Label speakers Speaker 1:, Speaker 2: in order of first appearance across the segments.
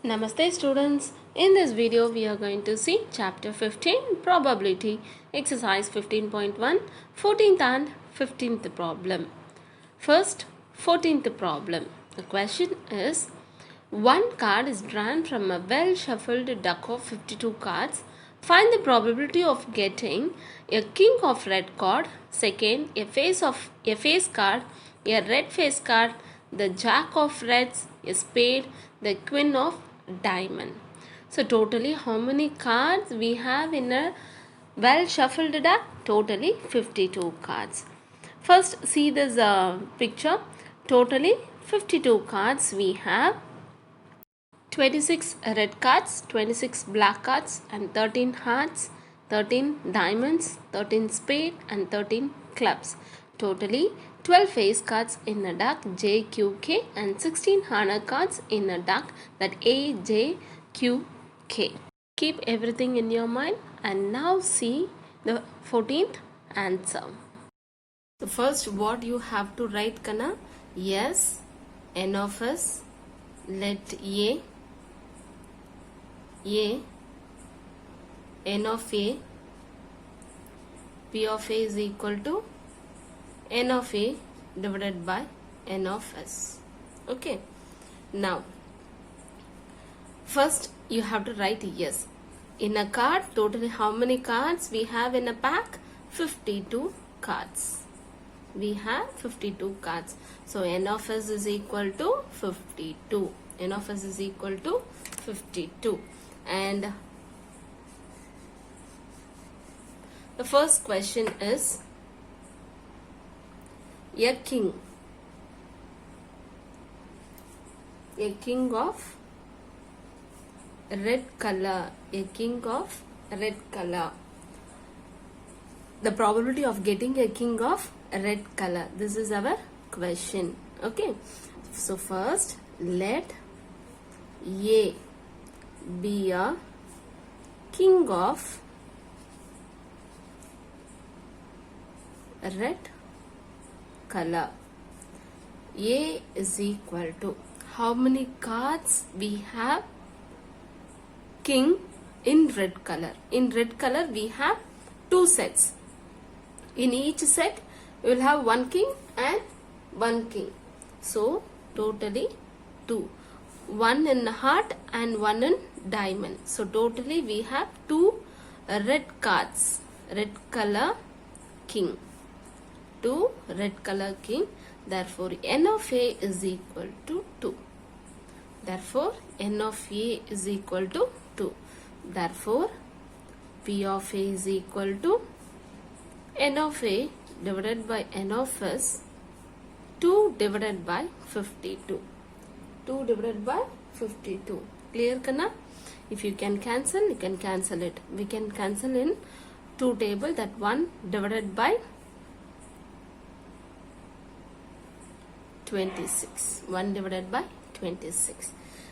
Speaker 1: Namaste students. In this video we are going to see chapter 15 probability exercise 15.1 14th and 15th problem. First 14th problem. The question is one card is drawn from a well shuffled deck of 52 cards. Find the probability of getting a king of red card, second a face card, a red face card, the jack of reds, a spade, the queen of diamond. So totally how many cards we have in a well shuffled deck? Totally 52 cards. First see this picture. Totally 52 cards we have. 26 red cards, 26 black cards and 13 hearts, 13 diamonds, 13 spade and 13 clubs. Totally 12 face cards in a deck JQK and 16 honor cards in a deck that AJQK. Keep everything in your mind and now see the 14th answer. So first what you have to write Kana? Yes, N of S, let A, N of A, P of A is equal to N of A divided by N of S. Okay. Now, first you have to write yes. In a card, totally how many cards we have in a pack? 52 cards. We have 52 cards. So, N of S is equal to 52. N of S is equal to 52. And the first question is a king of red color, a king of red color. The probability of getting a king of red color. This is our question. Okay. So first let A be a king of red color. A is equal to how many cards we have king in red color. In red color we have two sets. In each set we will have one king and one king. So totally two. One in heart and one in diamond. So totally we have two red cards. Red color king. Two red color king. Therefore N of A is equal to 2. Therefore N of A is equal to 2. Therefore P of A is equal to N of A divided by N of S, 2 divided by 52. 2 divided by 52. Clear Kana? If you can cancel, you can cancel it. We can cancel in 2 table, that 1 divided by 26. 1 divided by 26.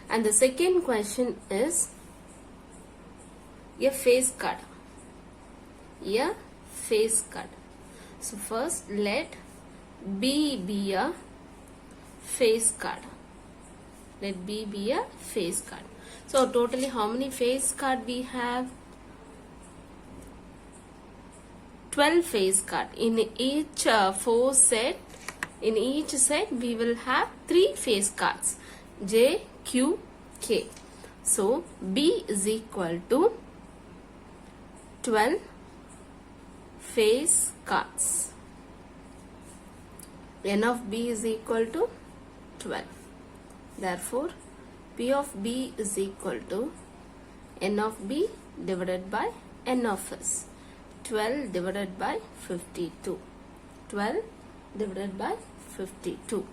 Speaker 1: And the second question is a face card. A face card. So first let B be a face card. Let B be a face card. So totally how many face card we have? 12 face card. In each 4 set, in each set we will have 3 face cards. J, Q, K. So B is equal to 12 face cards. N of B is equal to 12. Therefore, P of B is equal to N of B divided by N of S. 12 divided by 52. 12 divided by 52.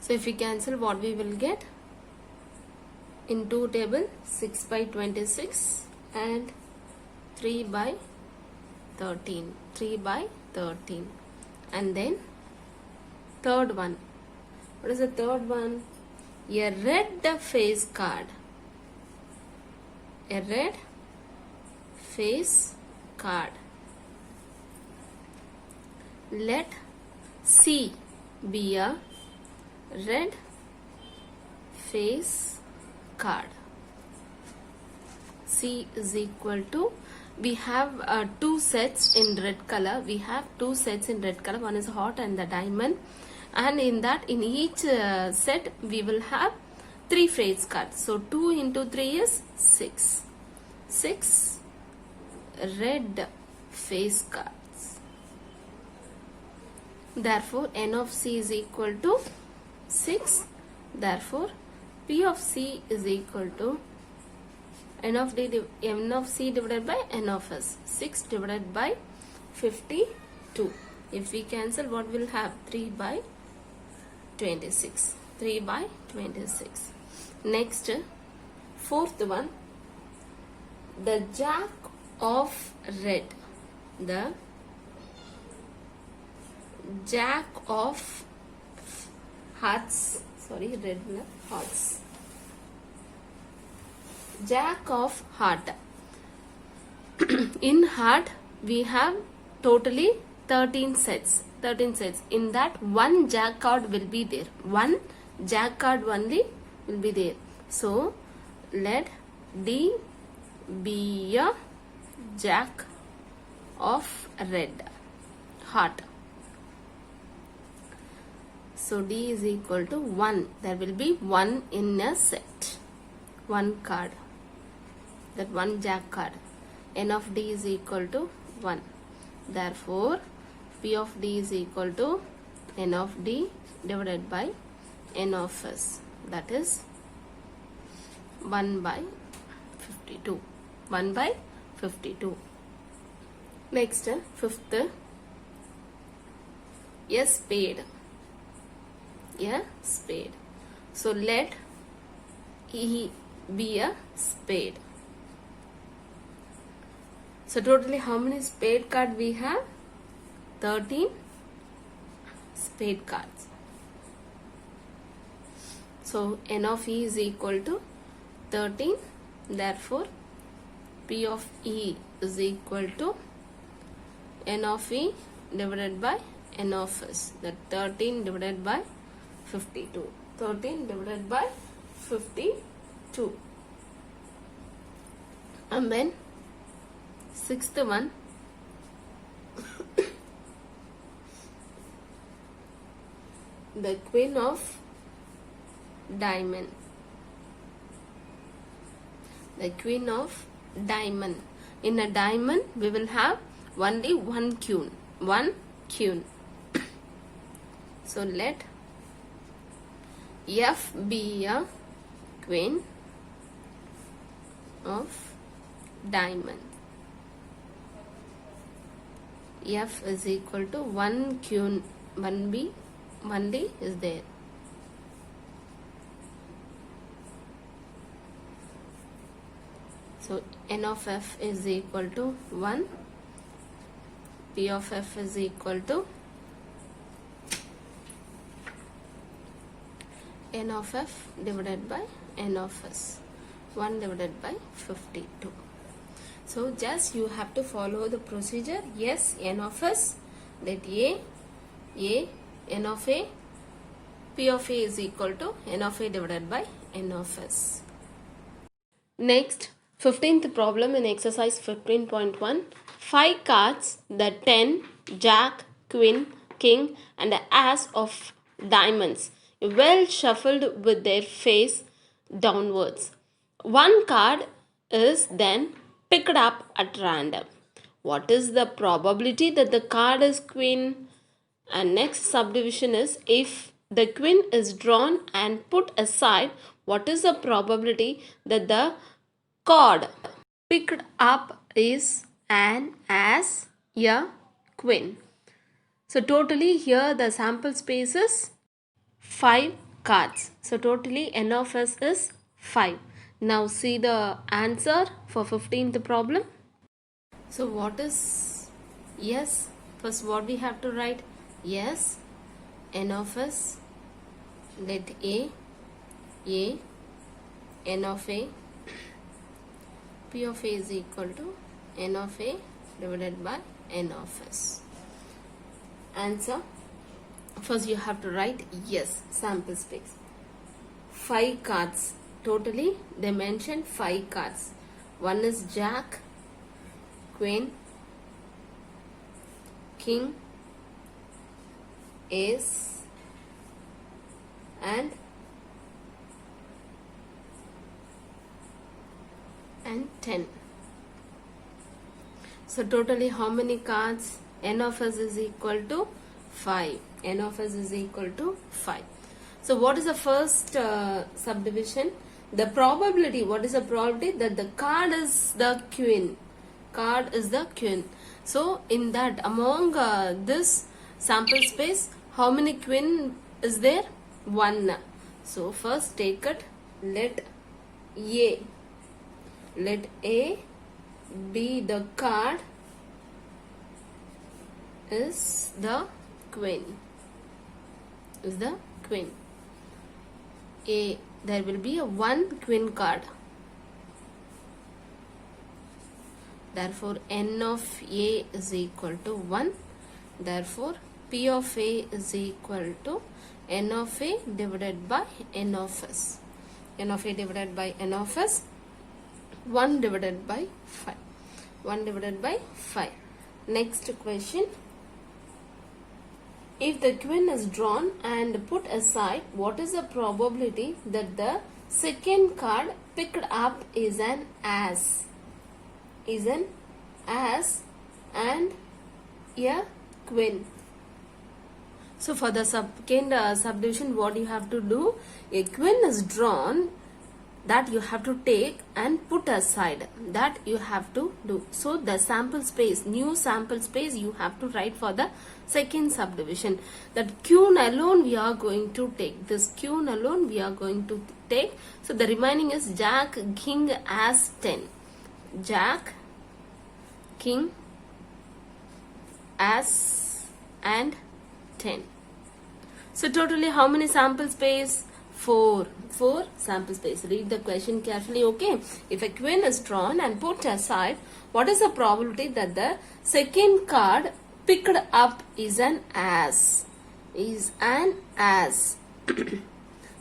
Speaker 1: So, if we cancel, what we will get? In 2 table, 6 by 26 and 3 by 13. 3 by 13. And then, third one. What is the third one? A red face card. A red face card. Let C be a red face card. C is equal to, we have two sets in red color. We have two sets in red color. One is heart and the diamond. And in that, in each set, we will have 3 face cards. So 2 into 3 is 6. 6 red face cards. Therefore, N of C is equal to 6. Therefore, P of C is equal to N of C divided by N of S. 6 divided by 52. If we cancel, what will have? 3 by 26. 3 by 26. Next, fourth one, the jack of red. The jack of hearts. Sorry, red hearts. Jack of heart. In heart, we have totally 13 sets. 13 sets. In that, one jack card will be there. One jack card only will be there. So, let D be a jack of red heart. So, D is equal to 1. There will be 1 in a set. 1 card. That one jack card. N of D is equal to 1. Therefore, P of D is equal to N of D divided by N of S. That is 1 by 52. 1 by 52. Next, fifth, a spade. A spade. So, let E be a spade. So, totally how many spade cards we have? 13 spade cards. So, N of E is equal to 13. Therefore, P of E is equal to N of E divided by N of S. That 13 divided by 52. 13 divided by 52. And then sixth one, the queen of diamond. The queen of diamond. In a diamond, we will have only one queen. One queen. So let F be a queen of diamond. F is equal to 1 queen, 1B, 1D is there. So N of F is equal to 1. P of F is equal to N of F divided by N of S. 1 divided by 52. So just you have to follow the procedure. Yes, N of S, that A, N of A, P of A is equal to N of A divided by N of S. Next, 15th problem in exercise 15.1. 5 cards, the 10, Jack, Queen, King and the Ace of diamonds, well shuffled with their face downwards. One card is then picked up at random. What is the probability that the card is Queen? And next subdivision is, if the Queen is drawn and put aside, what is the probability that the card picked up is an as a Queen? So totally here the sample space is 5 cards. So totally N of S is 5. Now see the answer for 15th problem. So what is yes? First what we have to write? Yes, N of S, let A, N of A, P of A is equal to N of A divided by N of S. Answer. First you have to write yes, sample space. 5 cards. Totally they mentioned 5 cards. One is Jack, Queen, King, Ace and 10. So totally how many cards? N of s is equal to 5. N of s is equal to 5. So what is the first subdivision? The probability. What is the probability? That the card is the queen. Card is the queen. So in that, among this sample space, how many queen is there? 1. So first take it. Let A be the card is the queen. Is the queen. A, there will be a 1 queen card. Therefore N of A is equal to 1. Therefore P of A is equal to N of A divided by N of S. N of A divided by N of S, 1 divided by 5. 1 divided by 5. Next question. If the queen is drawn and put aside, what is the probability that the second card picked up is an ace? Is an ace and a queen. So for the second subdivision, what you have to do? A queen is drawn, that you have to take and put aside, that you have to do. So the sample space, new sample space you have to write for the second subdivision. That queen alone we are going to take. This queen alone we are going to take. So the remaining is Jack, King, Ace, 10. Jack, King, Ace and 10. So totally how many sample space? 4 sample space. Read the question carefully, okay? If a queen is drawn and put aside, what is the probability that the second card picked up is an ace? Is an ace.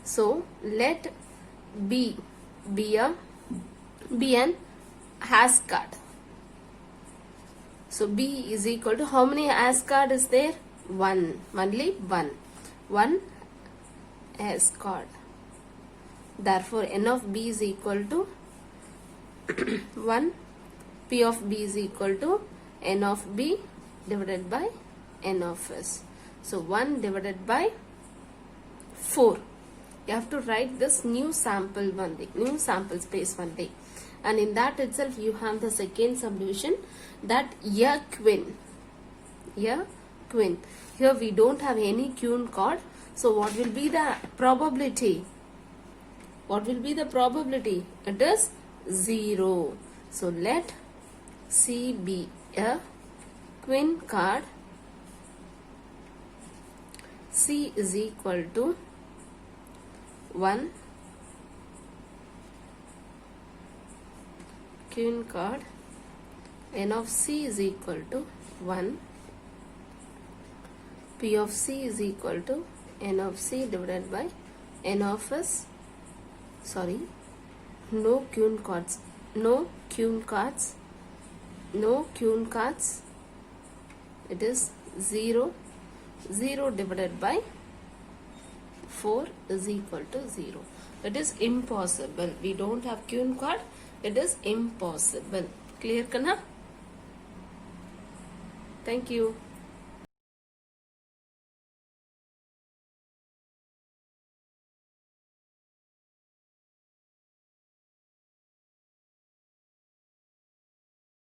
Speaker 1: So let B be an ace card. So B is equal to how many ace card is there? 1. Only 1. 1 ace card. Therefore N of B is equal to 1. P of B is equal to N of B divided by N of S. So 1 divided by 4. You have to write this new sample one day, new sample space one day. And in that itself you have the second subdivision, that a queen. A queen. Here we don't have any queen card. So what will be the probability? What will be the probability? It is 0. So let C be a queen card. C is equal to 1. Queen card. N of C is equal to 1. P of C is equal to N of C divided by N of S. Sorry, no queen cards. No queen cards. No queen cards. It is 0. 0 divided by 4 is equal to 0. It is impossible. We don't have queen card. It is impossible. Clear, Kana? Thank you.